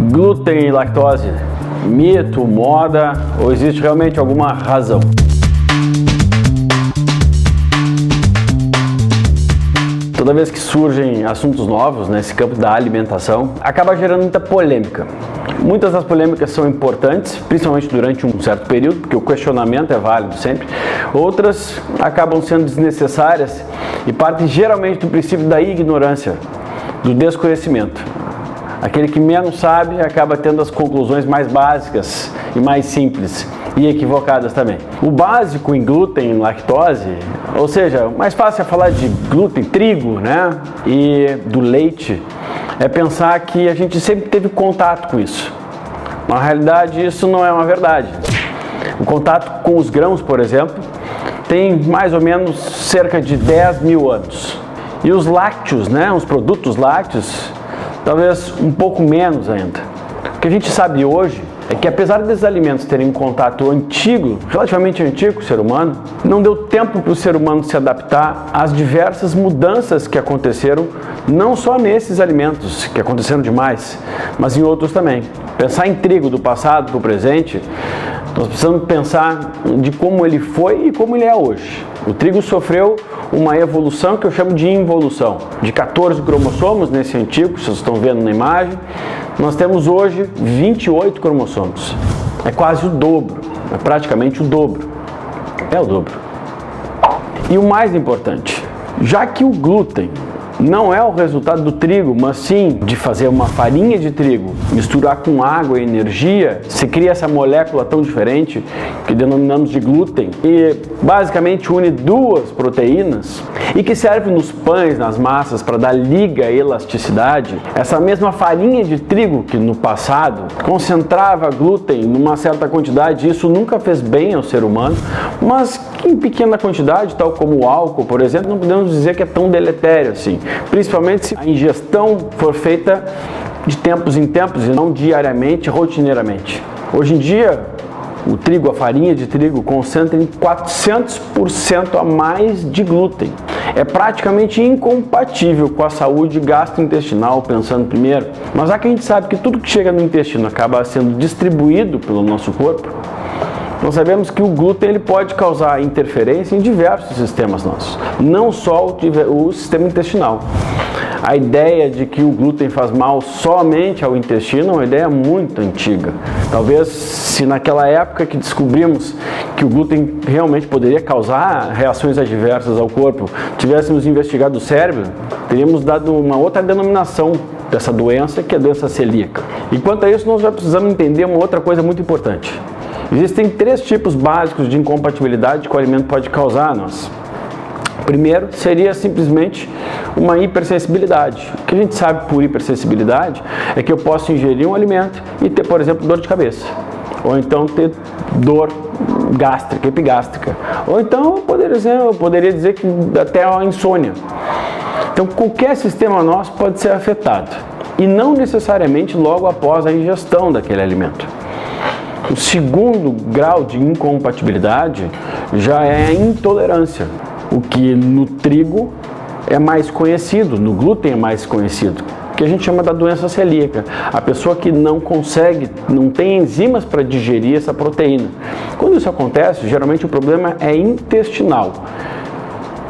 Glúten e lactose, mito, moda ou existe realmente alguma razão? Toda vez que surgem assuntos novos nesse campo da alimentação, acaba gerando muita polêmica. Muitas das polêmicas são importantes, principalmente durante um certo período, porque o questionamento é válido sempre. Outras acabam sendo desnecessárias e partem geralmente do princípio da ignorância, do desconhecimento. Aquele que menos sabe acaba tendo as conclusões mais básicas e mais simples e equivocadas também. O básico em glúten e lactose, ou seja, mais fácil é falar de glúten, trigo, né, e do leite, é pensar que a gente sempre teve contato com isso. Na realidade, isso não é uma verdade. O contato com os grãos, por exemplo, tem mais ou menos cerca de 10 mil anos. E os lácteos, né, os produtos lácteos, talvez um pouco menos ainda. O que a gente sabe hoje é que, apesar desses alimentos terem um contato antigo, relativamente antigo com o ser humano, não deu tempo para o ser humano se adaptar às diversas mudanças que aconteceram, não só nesses alimentos, que aconteceram demais, mas em outros também. Pensar em trigo do passado para o presente, nós precisamos pensar de como ele foi e como ele é hoje. O trigo sofreu uma evolução que eu chamo de involução. De 14 cromossomos nesse antigo, vocês estão vendo na imagem, nós temos hoje 28 cromossomos. É quase o dobro, é praticamente o dobro. É o dobro. E o mais importante, já que o glúten não é o resultado do trigo, mas sim de fazer uma farinha de trigo, misturar com água e energia, se cria essa molécula tão diferente que denominamos de glúten e basicamente une duas proteínas e que serve nos pães, nas massas para dar liga e elasticidade. Essa mesma farinha de trigo que no passado concentrava glúten numa certa quantidade, isso nunca fez bem ao ser humano, mas que em pequena quantidade, tal como o álcool, por exemplo, não podemos dizer que é tão deletério assim. Principalmente se a ingestão for feita de tempos em tempos e não diariamente, rotineiramente. Hoje em dia, o trigo, a farinha de trigo, concentra em 400% a mais de glúten. É praticamente incompatível com a saúde gastrointestinal, pensando primeiro. Mas já que a gente sabe que tudo que chega no intestino acaba sendo distribuído pelo nosso corpo, nós sabemos que o glúten ele pode causar interferência em diversos sistemas nossos, não só o sistema intestinal. A ideia de que o glúten faz mal somente ao intestino é uma ideia muito antiga. Talvez se naquela época que descobrimos que o glúten realmente poderia causar reações adversas ao corpo, tivéssemos investigado o cérebro, teríamos dado uma outra denominação dessa doença, que é a doença celíaca. E quanto a isso, nós já precisamos entender uma outra coisa muito importante. Existem 3 tipos básicos de incompatibilidade que o alimento pode causar a nós. O primeiro seria simplesmente uma hipersensibilidade. O que a gente sabe por hipersensibilidade é que eu posso ingerir um alimento e ter, por exemplo, dor de cabeça. Ou então ter dor gástrica, epigástrica. Ou então eu poderia dizer que até uma insônia. Então qualquer sistema nosso pode ser afetado. E não necessariamente logo após a ingestão daquele alimento. O segundo grau de incompatibilidade já é a intolerância, o que no trigo é mais conhecido, no glúten é mais conhecido, que a gente chama da doença celíaca. A pessoa que não consegue, não tem enzimas para digerir essa proteína. Quando isso acontece, geralmente o problema é intestinal.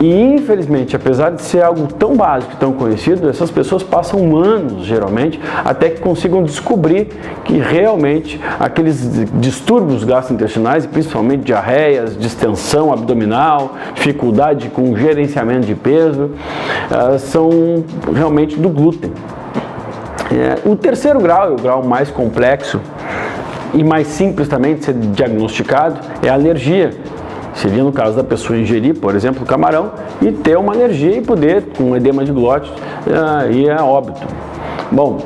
E infelizmente, apesar de ser algo tão básico e tão conhecido, essas pessoas passam anos, geralmente, até que consigam descobrir que realmente aqueles distúrbios gastrointestinais, e principalmente diarreias, distensão abdominal, dificuldade com gerenciamento de peso, são realmente do glúten. O terceiro grau, é o grau mais complexo e mais simples também de ser diagnosticado, é a alergia. Seria no caso da pessoa ingerir, por exemplo, camarão e ter uma alergia e poder, com edema de glote, ir a óbito. Bom,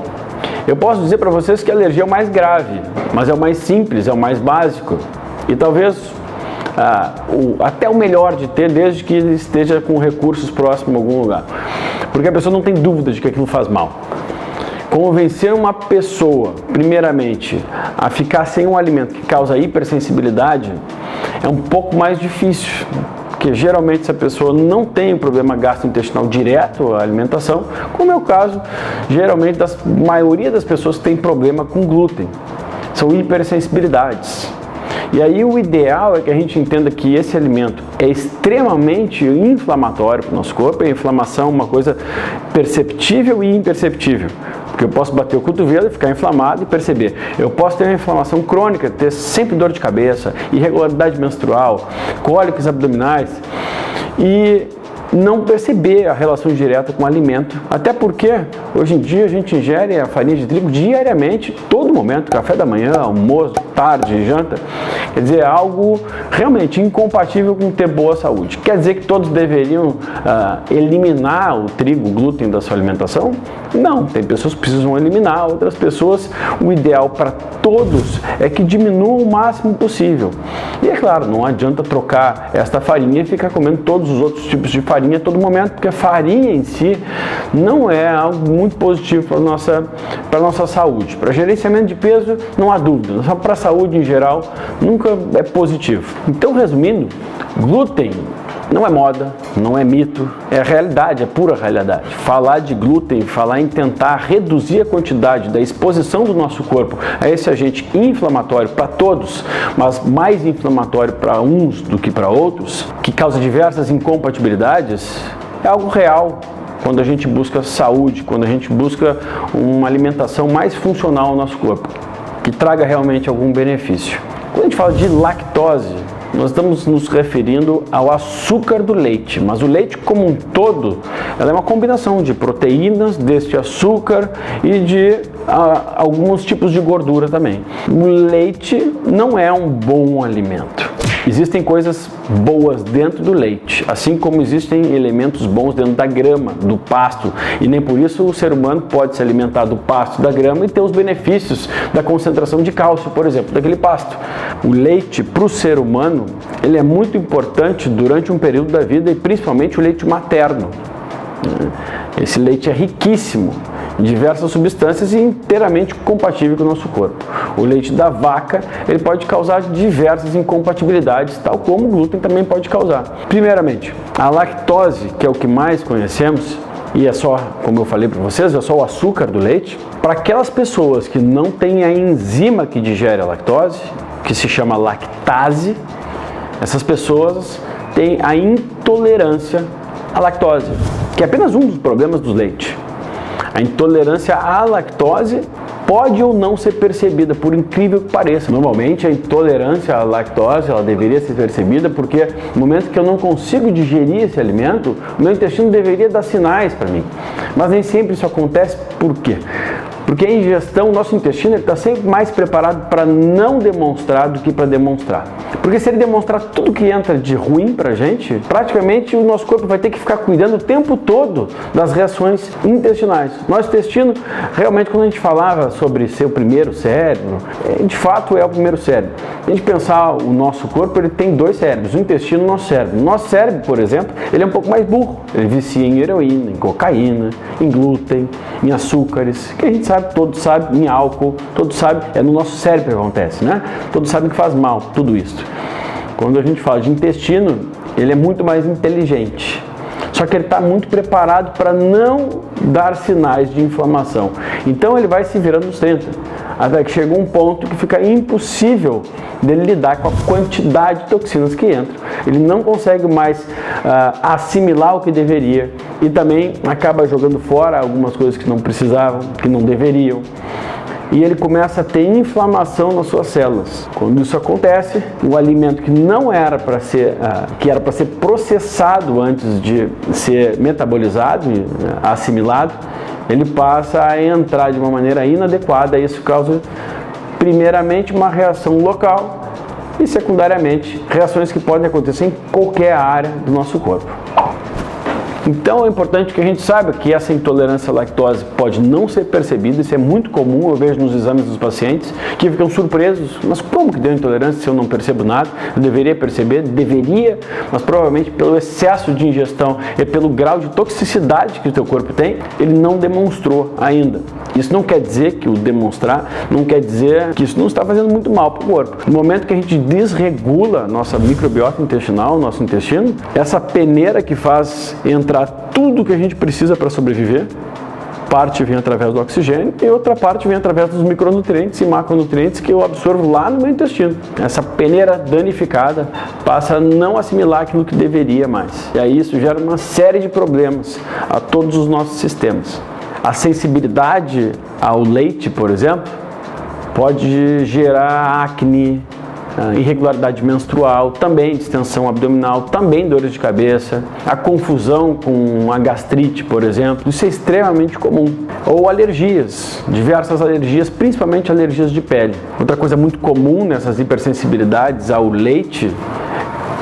eu posso dizer para vocês que a alergia é o mais grave, mas é o mais simples, é o mais básico e talvez até o melhor de ter, desde que ele esteja com recursos próximos a algum lugar. Porque a pessoa não tem dúvida de que aquilo faz mal. Convencer uma pessoa, primeiramente, a ficar sem um alimento que causa hipersensibilidade é um pouco mais difícil, porque porque geralmente essa pessoa não tem um problema gastrointestinal direto à alimentação, como é o caso geralmente da maioria das pessoas que tem problema com glúten, são hipersensibilidades. E aí o ideal é que a gente entenda que esse alimento é extremamente inflamatório para o nosso corpo, e a inflamação é uma coisa perceptível e imperceptível. Porque eu posso bater o cotovelo e ficar inflamado e perceber. Eu posso ter uma inflamação crônica, ter sempre dor de cabeça, irregularidade menstrual, cólicos abdominais e não perceber a relação direta com o alimento. Até porque hoje em dia a gente ingere a farinha de trigo diariamente, todo momento, café da manhã, almoço, tarde, janta. Quer dizer, é algo realmente incompatível com ter boa saúde. Quer dizer que todos deveriam eliminar o trigo, o glúten da sua alimentação? Não, tem pessoas que precisam eliminar, outras pessoas, o ideal para todos é que diminuam o máximo possível. E é claro, não adianta trocar esta farinha e ficar comendo todos os outros tipos de farinha a todo momento, porque a farinha em si não é algo muito positivo para a nossa saúde. Para gerenciamento de peso, não há dúvida, só para a saúde em geral, nunca é positivo. Então, resumindo, glúten não é moda, não é mito, é realidade, é pura realidade. Falar de glúten, falar em tentar reduzir a quantidade da exposição do nosso corpo a esse agente inflamatório para todos, mas mais inflamatório para uns do que para outros, que causa diversas incompatibilidades, é algo real. Quando a gente busca saúde, quando a gente busca uma alimentação mais funcional ao nosso corpo, que traga realmente algum benefício. Quando a gente fala de lactose, nós estamos nos referindo ao açúcar do leite, mas o leite como um todo, ela é uma combinação de proteínas, deste açúcar e de alguns tipos de gordura também. O leite não é um bom alimento. Existem coisas boas dentro do leite, assim como existem elementos bons dentro da grama, do pasto, e nem por isso o ser humano pode se alimentar do pasto, da grama e ter os benefícios da concentração de cálcio, por exemplo, daquele pasto. O leite para o ser humano, ele é muito importante durante um período da vida e principalmente o leite materno. Esse leite é riquíssimo em diversas substâncias e inteiramente compatível com o nosso corpo. O leite da vaca, ele pode causar diversas incompatibilidades, tal como o glúten também pode causar. Primeiramente, a lactose, que é o que mais conhecemos, e é só, como eu falei para vocês, é só o açúcar do leite. Para aquelas pessoas que não têm a enzima que digere a lactose, que se chama lactase, essas pessoas têm a intolerância à lactose, que é apenas um dos problemas do leite. A intolerância à lactose pode ou não ser percebida, por incrível que pareça. Normalmente a intolerância à lactose, ela deveria ser percebida porque no momento que eu não consigo digerir esse alimento, o meu intestino deveria dar sinais para mim. Mas nem sempre isso acontece. Por quê? Porque a ingestão, o nosso intestino está sempre mais preparado para não demonstrar do que para demonstrar. Porque se ele demonstrar tudo que entra de ruim para a gente, praticamente o nosso corpo vai ter que ficar cuidando o tempo todo das reações intestinais. Nosso intestino, realmente, quando a gente falava sobre ser o primeiro cérebro, de fato é o primeiro cérebro. Se a gente pensar o nosso corpo, ele tem dois cérebros, o intestino e o nosso cérebro. O nosso cérebro, por exemplo, ele é um pouco mais burro. Ele vicia em heroína, em cocaína, em glúten, em açúcares, que a gente sabe, todos sabem, em álcool, todos sabem, é no nosso cérebro que acontece, né? Todos sabem que faz mal, tudo isso. Quando a gente fala de intestino, ele é muito mais inteligente. Só que ele está muito preparado para não dar sinais de inflamação. Então ele vai se virando nos 30. Até que chega um ponto que fica impossível dele lidar com a quantidade de toxinas que entram. Ele não consegue mais assimilar o que deveria e também acaba jogando fora algumas coisas que não precisavam, que não deveriam. E ele começa a ter inflamação nas suas células. Quando isso acontece, o alimento que não era para ser, que era para ser processado antes de ser metabolizado e assimilado, ele passa a entrar de uma maneira inadequada. Isso causa, primeiramente, uma reação local e, secundariamente, reações que podem acontecer em qualquer área do nosso corpo. Então é importante que a gente saiba que essa intolerância à lactose pode não ser percebida, isso é muito comum, eu vejo nos exames dos pacientes que ficam surpresos, mas como que deu intolerância se eu não percebo nada? Eu deveria perceber? Deveria, mas provavelmente pelo excesso de ingestão e pelo grau de toxicidade que o teu corpo tem, ele não demonstrou ainda. Isso não quer dizer que o demonstrar, não quer dizer que isso não está fazendo muito mal para o corpo. No momento que a gente desregula nossa microbiota intestinal, nosso intestino, essa peneira que faz entrar tudo que a gente precisa para sobreviver, parte vem através do oxigênio e outra parte vem através dos micronutrientes e macronutrientes que eu absorvo lá no meu intestino. Essa peneira danificada passa a não assimilar aquilo que deveria mais. E aí isso gera uma série de problemas a todos os nossos sistemas. A sensibilidade ao leite, por exemplo, pode gerar acne, irregularidade menstrual, também distensão abdominal, também dores de cabeça, a confusão com a gastrite, por exemplo, isso é extremamente comum. Ou alergias, diversas alergias, principalmente alergias de pele. Outra coisa muito comum nessas hipersensibilidades ao leite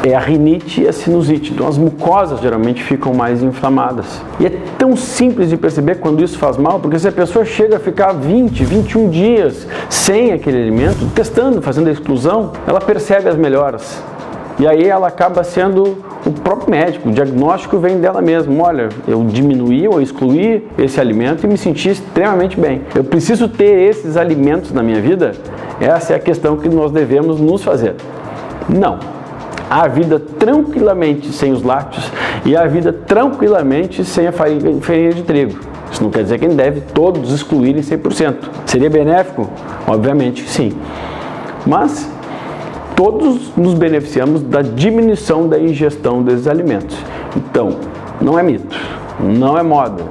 é a rinite e a sinusite. Então as mucosas geralmente ficam mais inflamadas. E é tão simples de perceber quando isso faz mal, porque se a pessoa chega a ficar 20, 21 dias sem aquele alimento, testando, fazendo a exclusão, ela percebe as melhoras. E aí ela acaba sendo o próprio médico, o diagnóstico vem dela mesma. Olha, eu diminuí ou excluí esse alimento e me senti extremamente bem. Eu preciso ter esses alimentos na minha vida? Essa é a questão que nós devemos nos fazer. Não. Há vida tranquilamente sem os lácteos e há vida tranquilamente sem a farinha de trigo. Isso não quer dizer que a gente deve todos excluírem 100%. Seria benéfico? Obviamente sim. Mas todos nos beneficiamos da diminuição da ingestão desses alimentos. Então, não é mito, não é moda,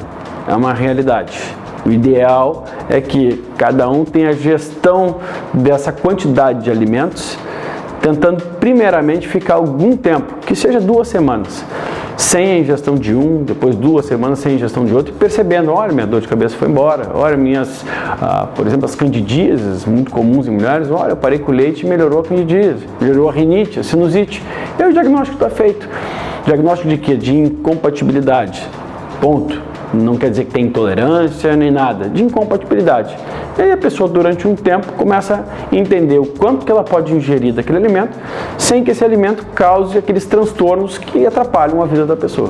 é uma realidade. O ideal é que cada um tenha a gestão dessa quantidade de alimentos, tentando primeiramente ficar algum tempo, que seja 2 semanas, sem a ingestão de um, depois 2 semanas sem a ingestão de outro, e percebendo, olha, minha dor de cabeça foi embora, olha, por exemplo, as candidíases, muito comuns em mulheres, olha, eu parei com o leite e melhorou a candidíase, melhorou a rinite, a sinusite, e aí o diagnóstico está feito. Diagnóstico de quê? De incompatibilidade, ponto. Não quer dizer que tem intolerância nem nada, de incompatibilidade. E aí a pessoa durante um tempo começa a entender o quanto que ela pode ingerir daquele alimento sem que esse alimento cause aqueles transtornos que atrapalham a vida da pessoa.